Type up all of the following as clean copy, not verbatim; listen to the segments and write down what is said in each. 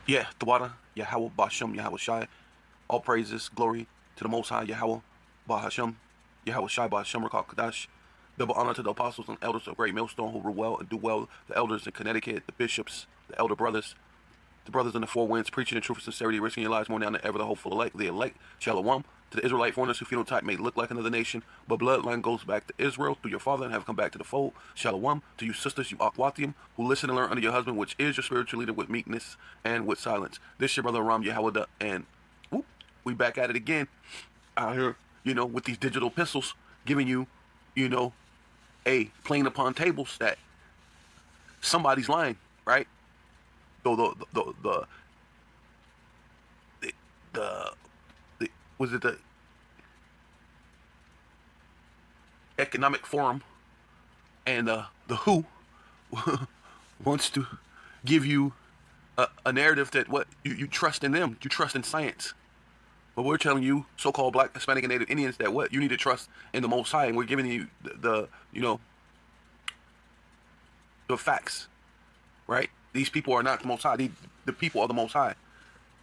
Yeah, Thwada, Yahweh, Bashem, Yahweh Shai. All praises, glory to the Most High, Yahweh, Bahashem, Yahweh Shai, Bahashem, Rakal Kadash. Double honor to the apostles and elders of Great Millstone who rule well and do well, the elders in Connecticut, the bishops, the elder brothers, the brothers in the four winds, preaching in truth and sincerity, risking your lives more now than ever, the hopeful elect, the elect, Shalom. To the Israelite foreigners who phenotype may look like another nation, but bloodline goes back to Israel through your father and have come back to the fold. Shalom. To you sisters, you Akwathium, who listen and learn under your husband, which is your spiritual leader, with meekness and with silence. This your brother Ram Yahweh, and whoop, we back at it again out here, with these digital pistols, giving you, playing upon tables that somebody's lying, right? Though the was it the Economic Forum and the WHO wants to give you a narrative that what you trust in them, you trust in science. But we're telling you, so-called Black, Hispanic, and Native Indians, that what you need to trust in the Most High, and we're giving you the facts, right? These people are not the Most High. The people are the Most High.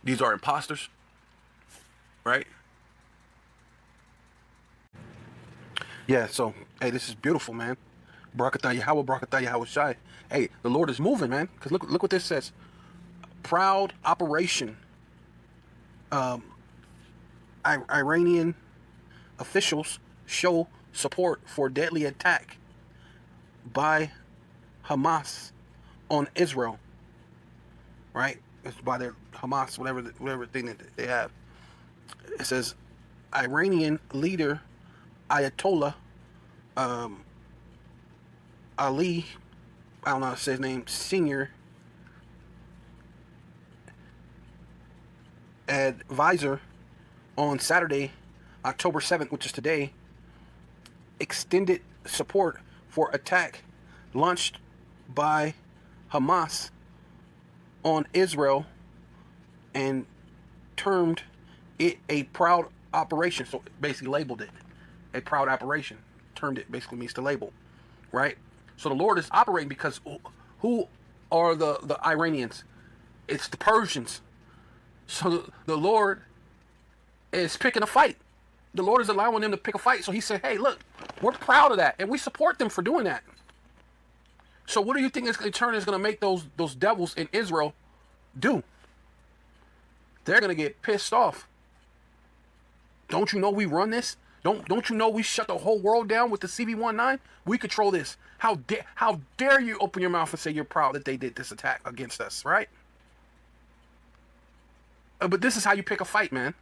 These are imposters, right? Yeah. So, hey, this is beautiful, man. Barakatah Yahweh, Barakatah Yahweh Shai. Hey, the Lord is moving, man. Because look what this says. Proud operation. Iranian officials show support for deadly attack by Hamas on Israel. Right? It's by their Hamas, whatever thing that they have. It says Iranian leader Ayatollah Ali, I don't know how to say his name, senior advisor, on Saturday, October 7th, which is today, extended support for attack launched by Hamas on Israel and termed it a proud operation. So basically labeled it a proud operation. Termed it basically means to label, right? So the Lord is operating because who are the Iranians? It's the Persians. So the Lord is picking a fight. The Lord is allowing them to pick a fight. So he said, hey, look, we're proud of that. And we support them for doing that. So what do you think in turn is going to make those devils in Israel do? They're going to get pissed off. Don't you know we run this? Don't you know we shut the whole world down with the CV-19? We control this. How dare you open your mouth and say you're proud that they did this attack against us, right? But this is how you pick a fight, man.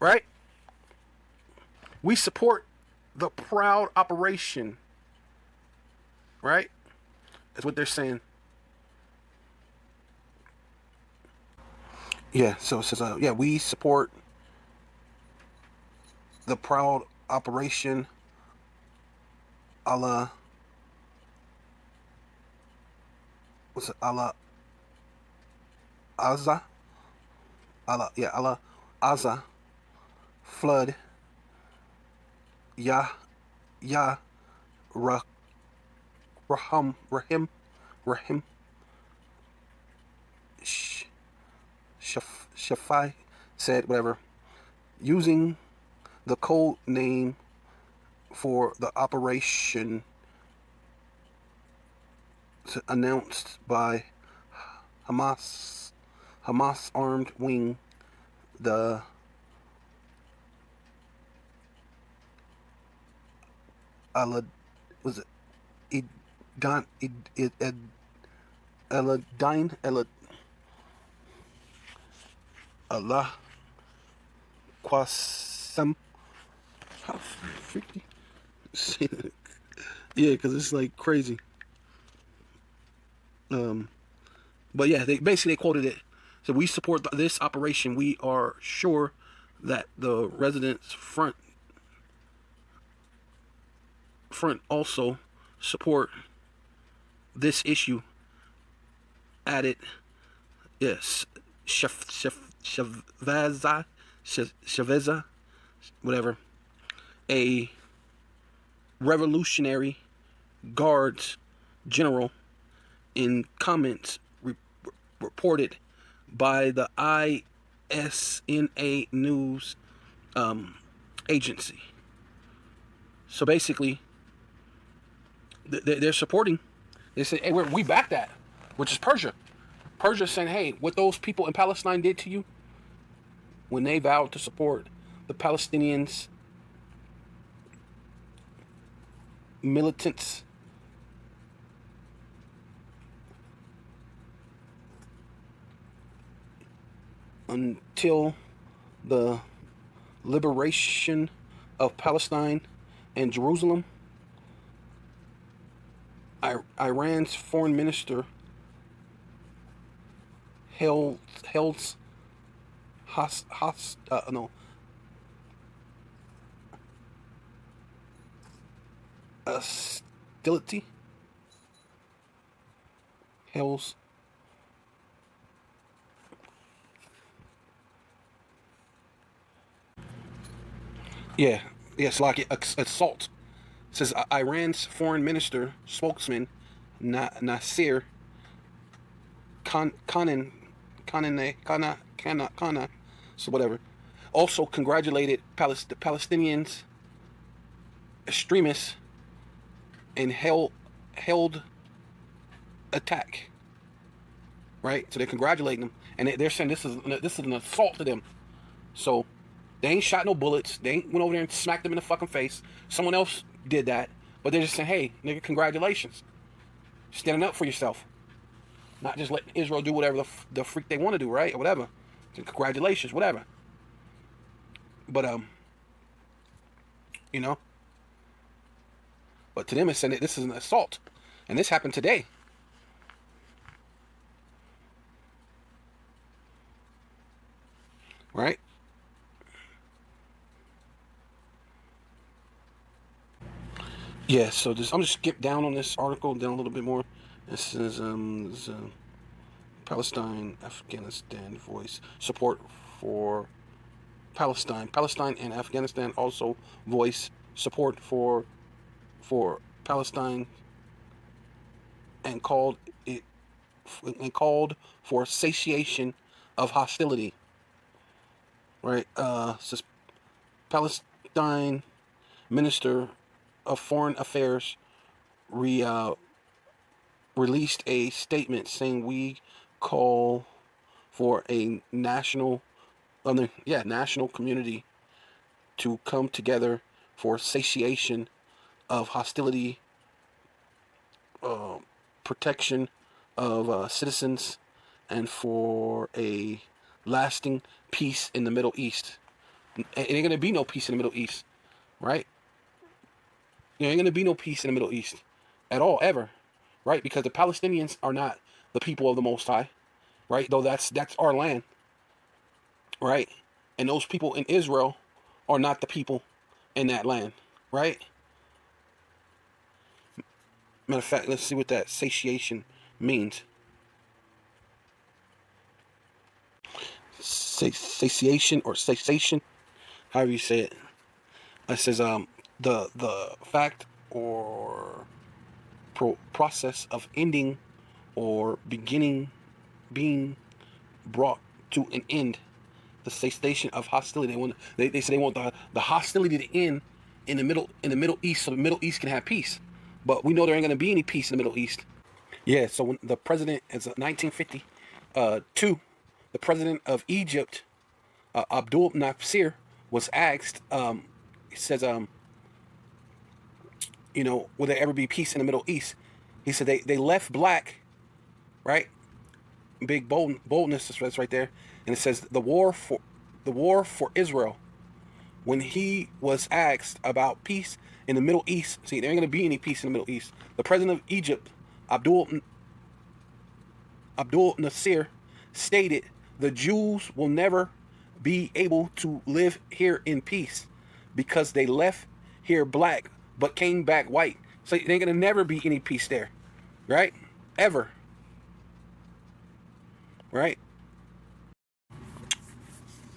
Right? We support the proud operation. Right? That's what they're saying. Yeah, so it says, we support the proud operation Allah, what's it, Allah Azza? Allah Azza flood Rahim Shafai said, whatever, using the code name for the operation announced by Hamas armed wing, the Allah Quasem. How freaky? Yeah, because it's like crazy. But yeah, they quoted it. So we support this operation. We are sure that the residents front also support this issue. Added, yes, Chaveza, whatever, a Revolutionary Guards general, in comments reported by the ISNA news agency. So basically, they're supporting. They say, hey, we back that, which is Persia. Persia saying, hey, what those people in Palestine did to you when they vowed to support the Palestinians militants until the liberation of Palestine and Jerusalem. Iran's foreign minister held hostility held yeah yes like assault. It says Iran's foreign minister spokesman Nasir Khan Kana, so whatever, also congratulated the Palestinians extremists and held attack. Right, so they're congratulating them, and they're saying this is an assault to them. So they ain't shot no bullets. They ain't went over there and smacked them in the fucking face. Someone else did that, but they're just saying, hey, nigga, congratulations, standing up for yourself. Not just letting Israel do whatever the freak they want to do, right? Or whatever. So congratulations, whatever. But, you know. But to them, it's saying that this is an assault. And this happened today. Right? Yeah, so I'm just skip down on this article, down a little bit more. It says, Palestine, Afghanistan voice support for Palestine. Palestine and Afghanistan also voice support for Palestine and called for satiation of hostility. Right? Says Palestine Minister of Foreign Affairs released a statement saying we call for a national community to come together for satiation of hostility, protection of citizens, and for a lasting peace in the Middle East. It ain't going to be no peace in the Middle East, right? There ain't going to be no peace in the Middle East at all, ever, right? Because the Palestinians are not the people of the Most High, right? Though that's our land, right? And those people in Israel are not the people in that land, right? Matter of fact, let's see what that satiation means. Satiation or cessation, however you say it. It says the fact or process of ending or being brought to an end. The cessation of hostility. They say they want the hostility to end in the Middle East, so the Middle East can have peace. But we know there ain't gonna be any peace in the Middle East. Yeah. So when the president is 1952, the president of Egypt, Abdul Nasir, was asked. He says, will there ever be peace in the Middle East? He said they left black, right? Big boldness that's right there, and it says the war for Israel. When he was asked about peace in the Middle East, see, there ain't gonna be any peace in the Middle East. The president of Egypt, Abdul Nasir, stated the Jews will never be able to live here in peace because they left here black but came back white. So there ain't gonna never be any peace there, right? Ever, right?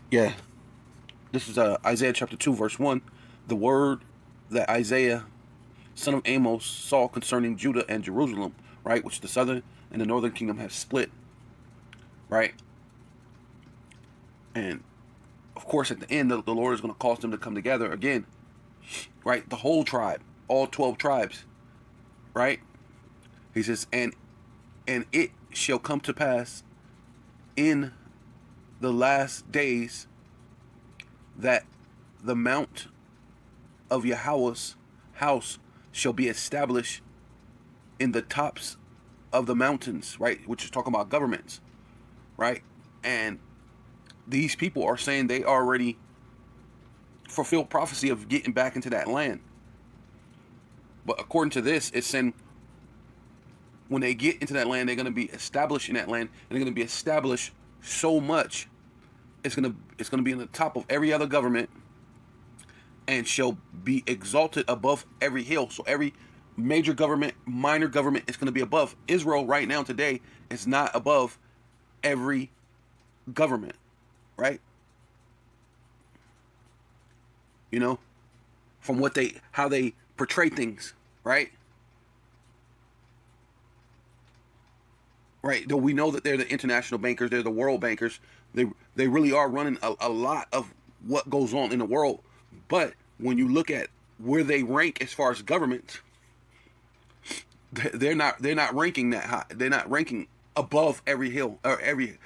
Yeah. This is Isaiah chapter 2, verse 1. The word that Isaiah, son of Amos, saw concerning Judah and Jerusalem, right? Which the southern and the northern kingdom have split, right? And of course, at the end, the Lord is going to cause them to come together again, right? The whole tribe, all 12 tribes, right? He says, and it shall come to pass in the last days that the mount of Yahweh's house shall be established in the tops of the mountains, right? Which is talking about governments, right? And these people are saying they already fulfilled prophecy of getting back into that land. But according to this, it's saying when they get into that land, they're going to be established in that land, and they're going to be established so much, it's going to be in the top of every other government, and shall be exalted above every hill. So every major government, minor government is going to be above. Israel right now today is not above every government, right? You know, from how they portray things, right? Right. Though we know that they're the international bankers, they're the world bankers. They really are running a lot of what goes on in the world. But when you look at where they rank as far as government, they're not ranking that high. They're not ranking above every hill or every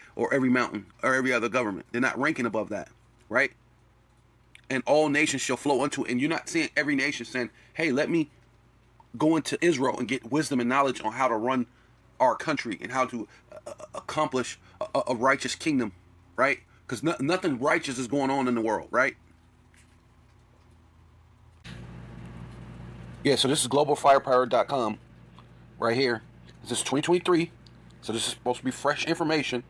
mountain or every other government. They're not ranking above that, right? And all nations shall flow unto it. And you're not seeing every nation saying, "Hey, let me go into Israel and get wisdom and knowledge on how to run our country and how to accomplish a righteous kingdom," right? Because nothing righteous is going on in the world, right? Yeah, so this is globalfirepower.com right here. This is 2023, so this is supposed to be fresh information,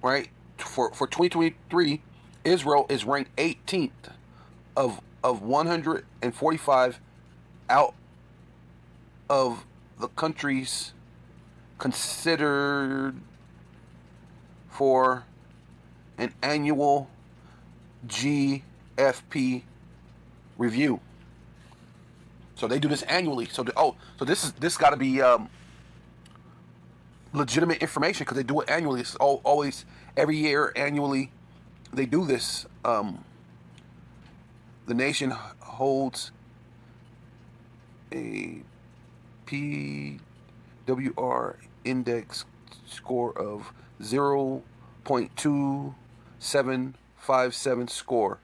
right? For 2023, Israel is ranked 18th of 145 out of the countries considered for an annual GFP review. So they do this annually. So this got to be legitimate information because they do it annually. It's always every year annually. They do this. The nation holds a PWR index score of 0.2757 score.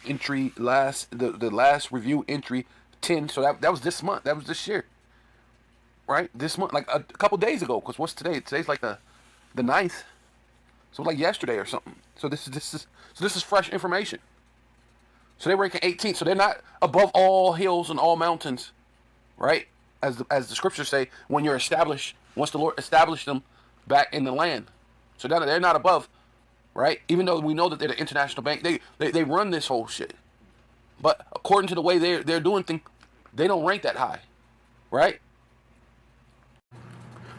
Entry the last review entry 10. So that was this month. That was this year, right? This month, like a couple days ago. Because what's today? Today's like the 9th. So like yesterday or something. So this is fresh information. So they're ranking 18th. So they're not above all hills and all mountains, right? As the scriptures say, when you're established, once the Lord established them back in the land. So they're not above, right? Even though we know that they're the international bank, they run this whole shit. But according to the way they're doing things, they don't rank that high, right?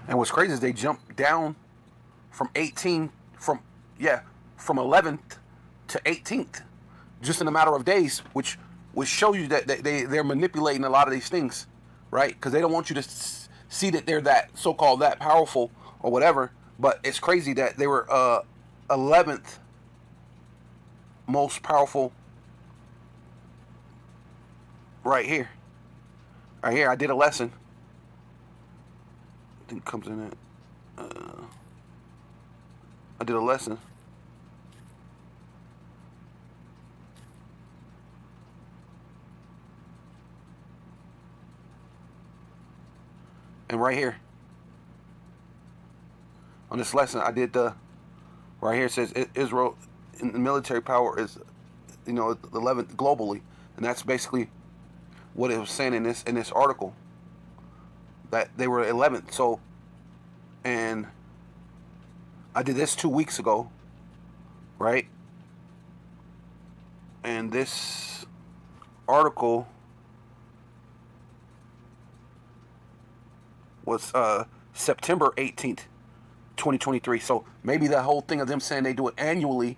And what's crazy is they jumped down from 11th to 18th, just in a matter of days, which show you that they're manipulating a lot of these things, right? Because they don't want you to see that they're that so-called that powerful or whatever. But it's crazy that they were 11th most powerful right here. Right here, I did a lesson. I think it comes in it. I did a lesson. And right here, on this lesson, I did right here it says Israel in the military power is, the 11th globally, and that's basically what it was saying in this article, that they were 11th. So, and I did this 2 weeks ago, right? And this article was September 18th, 2023. So maybe that whole thing of them saying they do it annually,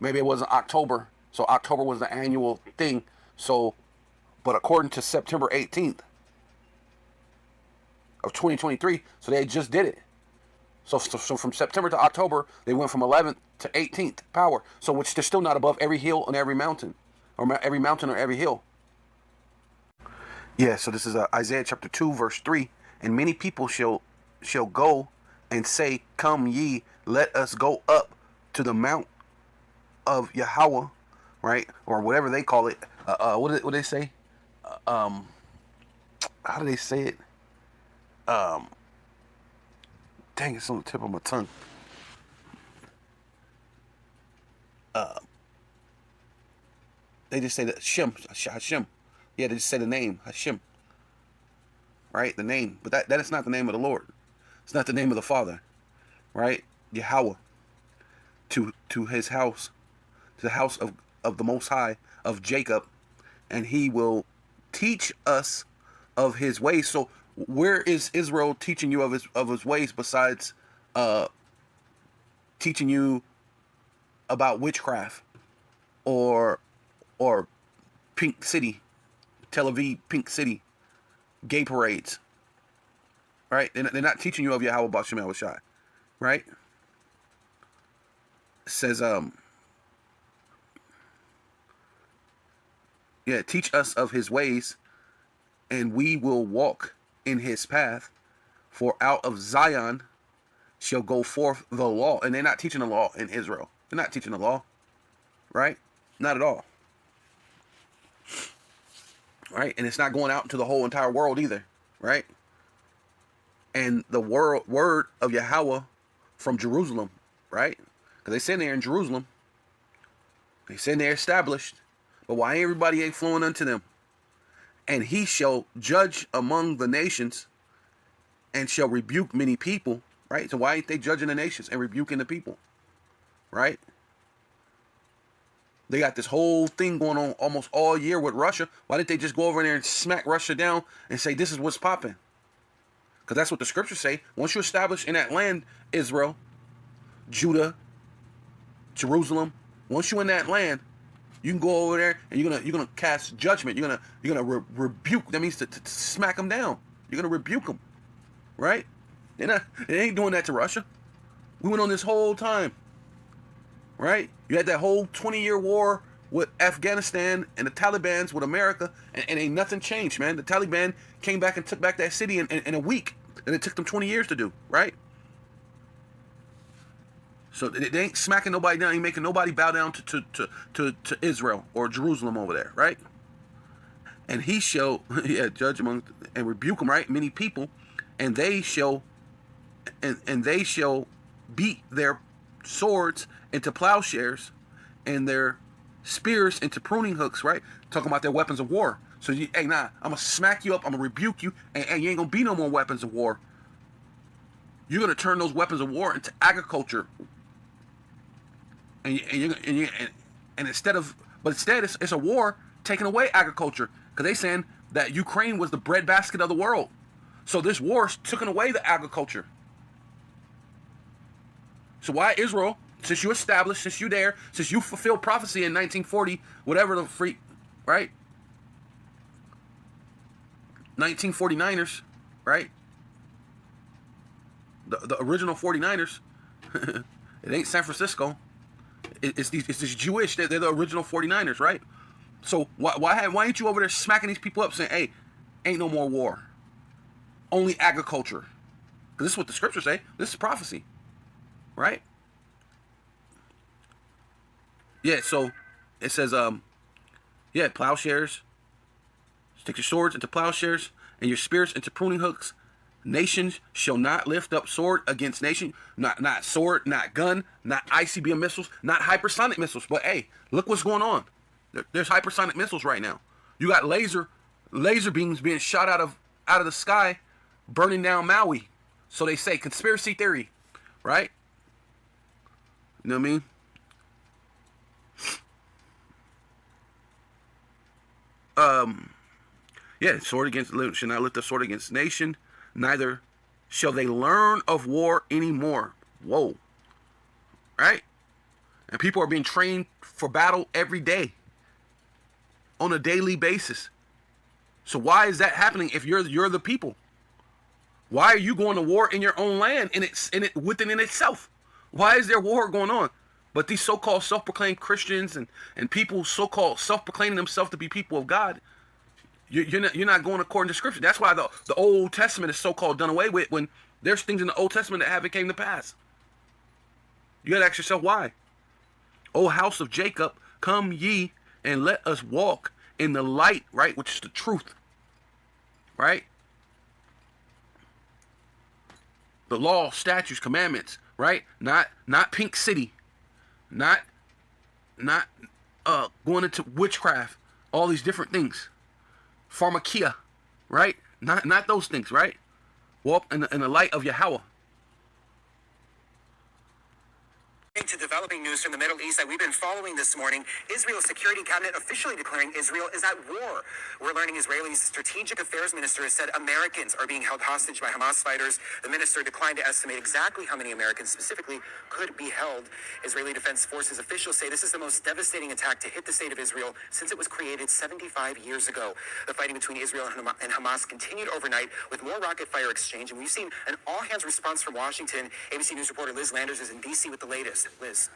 maybe it wasn't October. So October was the annual thing. So, but according to September 18th of 2023, so they just did it. So from September to October, they went from 11th to 18th power. So which they're still not above every hill and every mountain, or every mountain or every hill. Yeah. So this is Isaiah chapter 2 verse 3. And many people shall go and say, "Come ye, let us go up to the mount of Yahweh," right, or whatever they call it. What do they say? How do they say it? Dang, it's on the tip of my tongue. They just say the Hashem. Yeah, they just say the name Hashem. Right, the name, but that is not the name of the Lord. It's not the name of the Father. Right, Yahweh. To his house, to the house of the Most High of Jacob, and He will teach us of His ways. So where is Israel teaching you of his ways besides teaching you about witchcraft or Pink City, Tel Aviv, Pink City, gay parades? Right? They're not teaching you of Yahweh Bashem Yahushai. Right? It says teach us of His ways, and we will walk in His path, for out of Zion shall go forth the law. And they're not teaching the law in Israel. They're not teaching the law. Right? Not at all. Right? And it's not going out into the whole entire world either. Right? And the word of Yahweh from Jerusalem. Right? Because they sitting there in Jerusalem. They sitting there established. But why everybody ain't flowing unto them? And He shall judge among the nations, and shall rebuke many people. Right? So why ain't they judging the nations and rebuking the people? Right? They got this whole thing going on almost all year with Russia. Why didn't they just go over there and smack Russia down and say, this is what's popping? Because that's what the scriptures say. Once you establish in that land, Israel, Judah, Jerusalem, once you're in that land, you can go over there and you're gonna cast judgment. You're gonna rebuke. That means to smack them down. You're gonna rebuke them, right? They ain't doing that to Russia. We went on this whole time, right? You had that whole 20-year war with Afghanistan and the Taliban's with America, and ain't nothing changed, man. The Taliban came back and took back that city in a week, and it took them 20 years to do, right? So they ain't smacking nobody down, ain't making nobody bow down to Israel or Jerusalem over there, right? And He shall judge among and rebuke them, right? Many people, and they shall beat their swords into plowshares and their spears into pruning hooks, right? Talking about their weapons of war. So I'm gonna smack you up, I'm gonna rebuke you, and you ain't gonna be no more weapons of war. You're gonna turn those weapons of war into agriculture. And instead it's a war taking away agriculture, because they saying that Ukraine was the breadbasket of the world. So this war is taking away the agriculture. So why Israel, since you established, since you there, since you fulfilled prophecy in 1940, whatever the freak, right? 1949ers, right? The original 49ers. It ain't San Francisco. It's this Jewish. They're the original 49ers, right? So why ain't you over there smacking these people up saying, hey, ain't no more war. Only agriculture. Because this is what the scriptures say. This is prophecy. Right? Yeah, so it says, plowshares. Stick your swords into plowshares and your spears into pruning hooks. Nations shall not lift up sword against nation. Not sword, not gun, not ICBM missiles, not hypersonic missiles. But hey, look what's going on. There's hypersonic missiles right now. You got laser beams being shot out of the sky, burning down Maui. So they say, conspiracy theory, right? You know what I mean? Sword against shall not lift up sword against nation, neither shall they learn of war anymore. Whoa. Right? And people are being trained for battle every day, on a daily basis. So why is that happening if you're the people? Why are you going to war in your own land, within itself? Why is there war going on? But these so-called self-proclaimed Christians and people so-called self-proclaiming themselves to be people of God, you're not going according to Scripture. That's why the Old Testament is so-called done away with, when there's things in the Old Testament that haven't came to pass. You got to ask yourself why. O house of Jacob, come ye and let us walk in the light, right, which is the truth, right? The law, statutes, commandments, right? Not Pink City, not going into witchcraft, all these different things, pharmakia, right? Not those things, right? Walk in the light of Yahweh. To developing news from the Middle East that we've been following this morning, Israel's security cabinet officially declaring Israel is at war. We're learning Israeli's strategic affairs minister has said Americans are being held hostage by Hamas fighters. The minister declined to estimate exactly how many Americans specifically could be held. Israeli Defense Forces officials say this is the most devastating attack to hit the state of Israel since it was created 75 years ago. The fighting between Israel and Hamas continued overnight with more rocket fire exchange, and we've seen an all-hands response from Washington. ABC News reporter Liz Landers is in D.C. with the latest. Liz.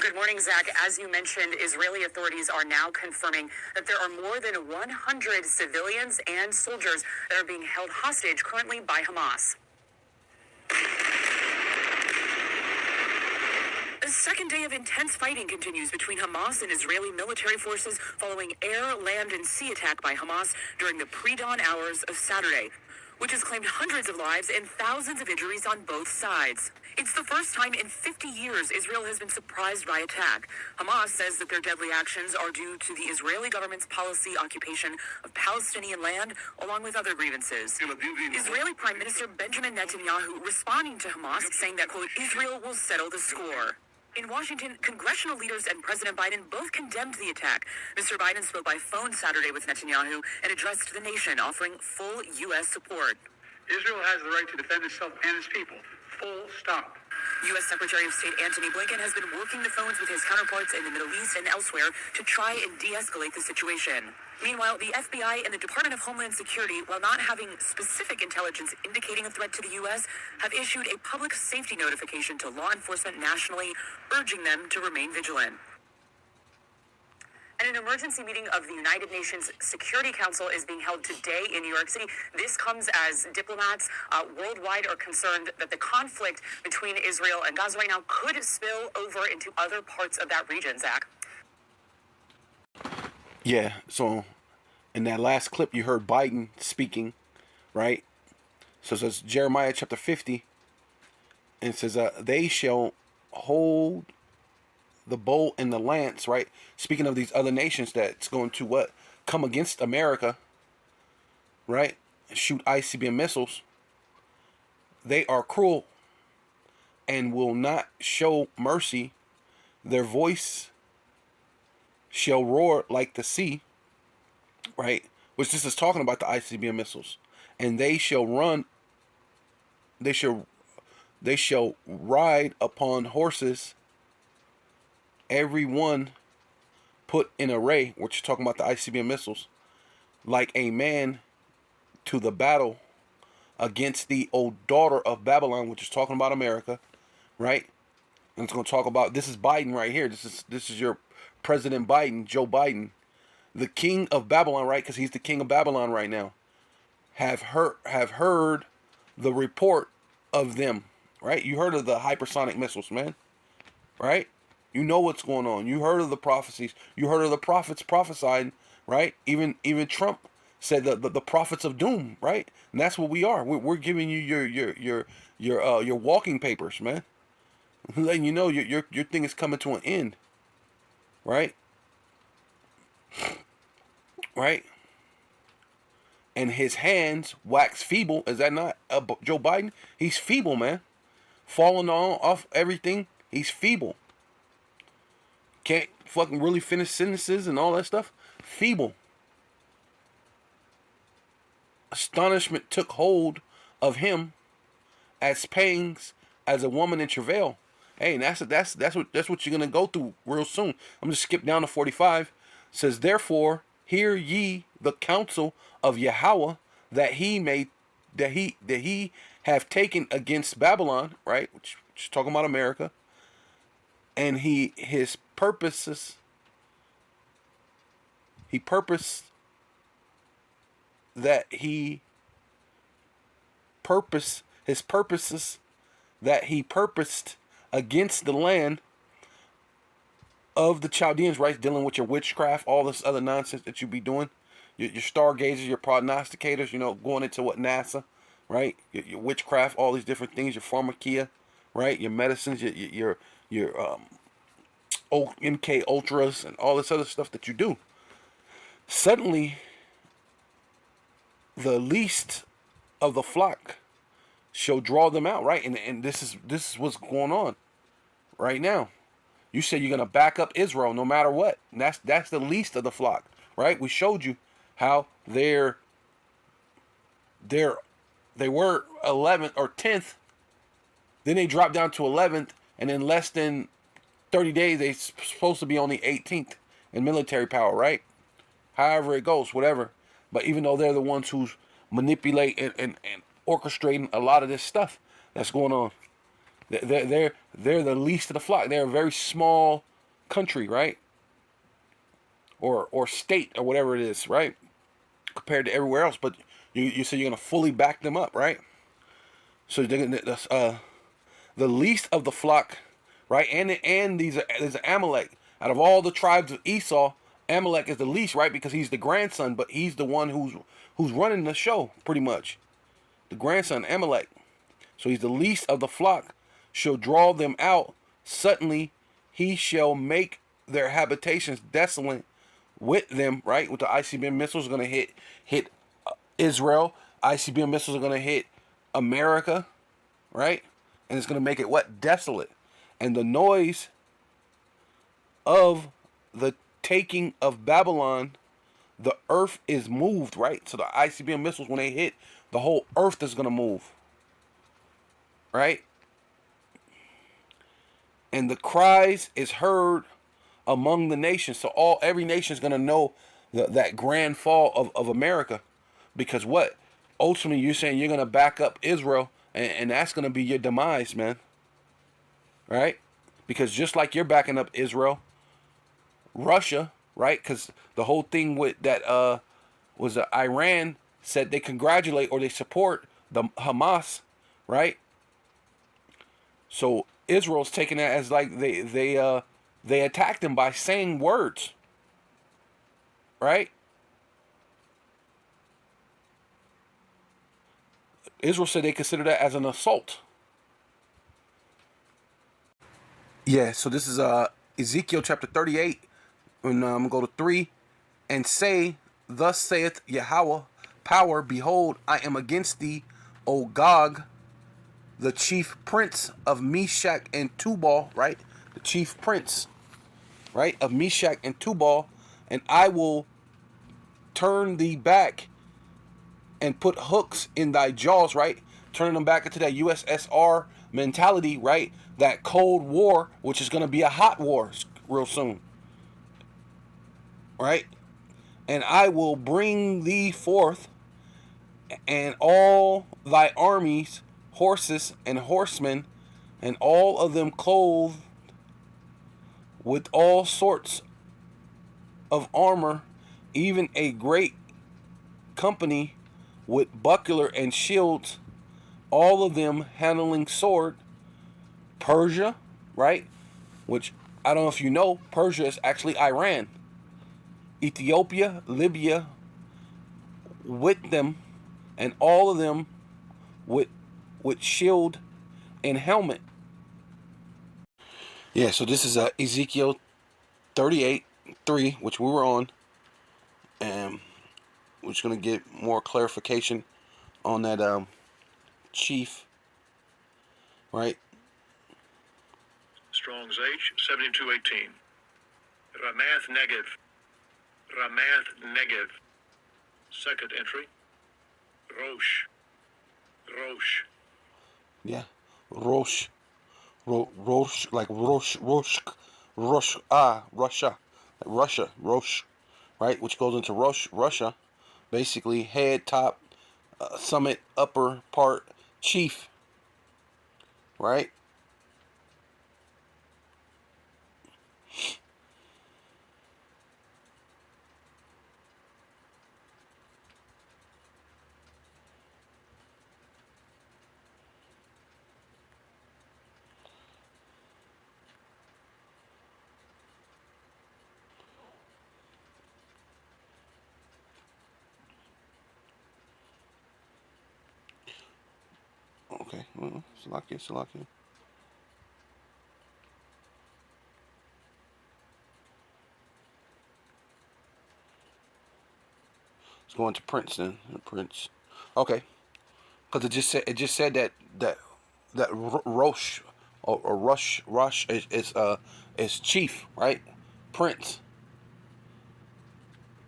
Good morning, Zach. As you mentioned, Israeli authorities are now confirming that there are more than 100 civilians and soldiers that are being held hostage currently by Hamas. The second day of intense fighting continues between Hamas and Israeli military forces following air, land, and sea attack by Hamas during the pre-dawn hours of Saturday, which has claimed hundreds of lives and thousands of injuries on both sides. It's the first time in 50 years Israel has been surprised by attack. Hamas says that their deadly actions are due to the Israeli government's policy occupation of Palestinian land, along with other grievances. Israeli Prime Minister Benjamin Netanyahu responding to Hamas, saying that, quote, Israel will settle the score. In Washington, congressional leaders and President Biden both condemned the attack. Mr. Biden spoke by phone Saturday with Netanyahu and addressed the nation, offering full U.S. support. Israel has the right to defend itself and its people. Full stop. U.S. Secretary of State Antony Blinken has been working the phones with his counterparts in the Middle East and elsewhere to try and de-escalate the situation. Meanwhile, the FBI and the Department of Homeland Security, while not having specific intelligence indicating a threat to the U.S., have issued a public safety notification to law enforcement nationally, urging them to remain vigilant. And an emergency meeting of the United Nations Security Council is being held today in New York City. This comes as diplomats worldwide are concerned that the conflict between Israel and Gaza right now could spill over into other parts of that region, Zach. Yeah, so in that last clip you heard Biden speaking, right? So it says Jeremiah chapter 50, and it says, they shall hold the bow and the lance, right? Speaking of these other nations that's going to what? Come against America, right? Shoot ICBM missiles. They are cruel and will not show mercy. Their voice shall roar like the sea, right? Which this is talking about the ICBM missiles. And they shall run, they shall ride upon horses, every one put in array, which is talking about the ICBM missiles, like a man to the battle against the old daughter of Babylon, which is talking about America, right? And it's going to talk about, this is Biden right here. This is your President Biden, Joe Biden, the king of Babylon, right? Because he's the king of Babylon right now. Have heard the report of them, right? You heard of the hypersonic missiles, man, right? You know what's going on. You heard of the prophecies. You heard of the prophets prophesying, right? Even Trump said the prophets of doom, right? And that's what we are. We're giving you your walking papers, man. Letting you know your thing is coming to an end, right? Right? And his hands wax feeble. Is that not Joe Biden? He's feeble, man. Falling off everything. He's feeble. Can't fucking really finish sentences and all that stuff. Feeble. Astonishment took hold of him as pangs as a woman in travail. Hey, that's what you're gonna go through real soon. I'm just skip down to 45. It says, therefore, hear ye the counsel of Yahweh, that he may he have taken against Babylon, right? Which is talking about America, and his purposes. He purposed that he purpose his purposes that he purposed against the land of the Chaldeans, right? Dealing with your witchcraft, all this other nonsense that you be doing, your stargazers, your prognosticators, going into what NASA, right? Your witchcraft, all these different things, your pharmakia, right? Your medicines, your MK ultras, and all this other stuff that you do. Suddenly, the least of the flock shall draw them out, right? And this is what's going on right now. You said you're gonna back up Israel no matter what. And that's the least of the flock, right? We showed you how they were 11th or 10th, then they dropped down to 11th, and in less than 30 days they supposed to be on the 18th in military power, right? However it goes, whatever. But even though they're the ones who's manipulate and orchestrating a lot of this stuff that's going on, they're the least of the flock. They're a very small country, right? Or state or whatever it is, right? Compared to everywhere else. But you said you're gonna fully back them up, right? So the least of the flock, right? And there's Amalek. Out of all the tribes of Esau, Amalek is the least, right? Because he's the grandson, but he's the one who's running the show, pretty much. The grandson, Amalek. So he's the least of the flock. Shall draw them out. Suddenly he shall make their habitations desolate with them, right? With the ICBM missiles going to hit Israel. ICBM missiles are going to hit America, right? And it's going to make it what? Desolate. And the noise of the taking of Babylon, the earth is moved, right? So the ICBM missiles, when they hit, the whole earth is going to move, right? And the cries is heard among the nations. So every nation is going to know that grand fall of America. Because what? Ultimately, you're saying you're going to back up Israel, and that's going to be your demise, man. Right? Because just like you're backing up Israel, Russia, right? Because the whole thing with that was Iran said they congratulate or they support the Hamas, right? So Israel's taking that as like they attacked them by saying words, right? Israel said they consider that as an assault. Yeah, so this is Ezekiel chapter 38, and I'm going to go to 3, and say, thus saith Yahweh, power, behold, I am against thee, O Gog, the chief prince of Meshach and Tubal, right? The chief prince, right, of Meshach and Tubal, and I will turn thee back and put hooks in thy jaws, right? Turning them back into that USSR mentality, right? That Cold War, which is going to be a hot war real soon, right? And I will bring thee forth, and all thy armies, horses and horsemen, and all of them clothed with all sorts of armor, even a great company with buckler and shields, all of them handling sword. Persia, right? Which I don't know if you know, Persia is actually Iran. Ethiopia, Libya, with them, and all of them with shield and helmet. Yeah, so this is Ezekiel 38:3, which we were on, and we're just gonna get more clarification on that chief, right? Strong's H 7218. Ramath Negev. Ramath Negev. Second entry. Rosh. Rosh. Yeah, Rosh, Rosh, like Rosh, Russia, like Russia, Rosh, right? Which goes into Russia, basically head, top, summit upper part chief, right? Okay, Salakia, Salakia. It's going to Princeton. Prince. Okay, because it just said that Roche or Rush is chief, right? Prince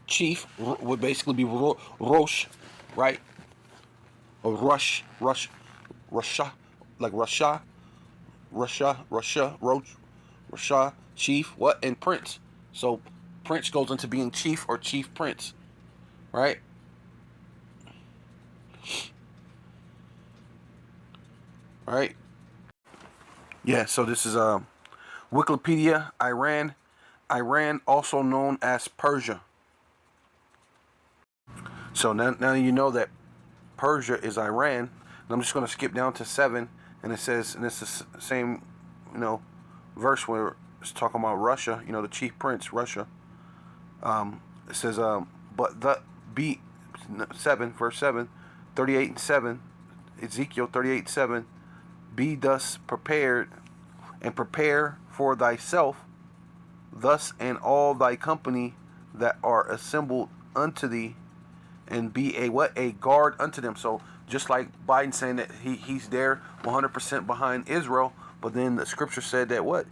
chief would basically be Roche, right? Or Russia, like Roche, Russia, chief, what? And prince. So prince goes into being chief or chief prince, right? Right? Yeah, so this is Wikipedia, Iran. Iran, also known as Persia. So now you know that Persia is Iran. And I'm just going to skip down to 7, and it says, and this is the same, verse where it's talking about Russia. The chief prince, Russia. It says, but the be 7, verse 7, 38 and 7, Ezekiel 38:7, be thus prepared and prepare for thyself, thus and all thy company that are assembled unto thee, and be a what? A guard unto them. So just like Biden saying that he's there 100% behind Israel, but then the scripture said that what?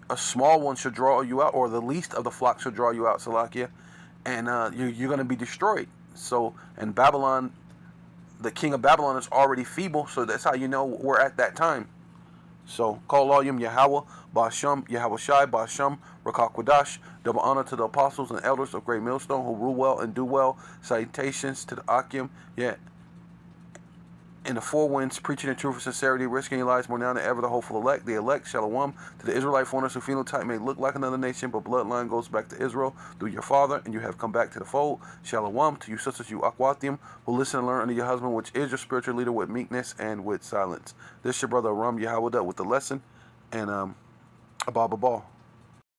A small one should draw you out, or the least of the flock should draw you out, Salakia, and you're going to be destroyed. So, and Babylon, the king of Babylon is already feeble, so that's how you know we're at that time. So, call all Yom Yahweh, Ba'asham, Yahweh Shai, Ba'asham, Rakakwadash, double honor to the apostles and elders of Great Millstone who rule well and do well. Salutations to the Akim, yeah, in the four winds, preaching in truth and sincerity, risking your lives more now than ever, the hopeful elect, the elect, Shalom, to the Israelite foreigners whose phenotype may look like another nation, but bloodline goes back to Israel through your father, and you have come back to the fold. Shalom, to you sisters, you Akwatim, who listen and learn under your husband, which is your spiritual leader, with meekness and with silence. This is your brother Ram Yahweh with the lesson, and Abba Ball.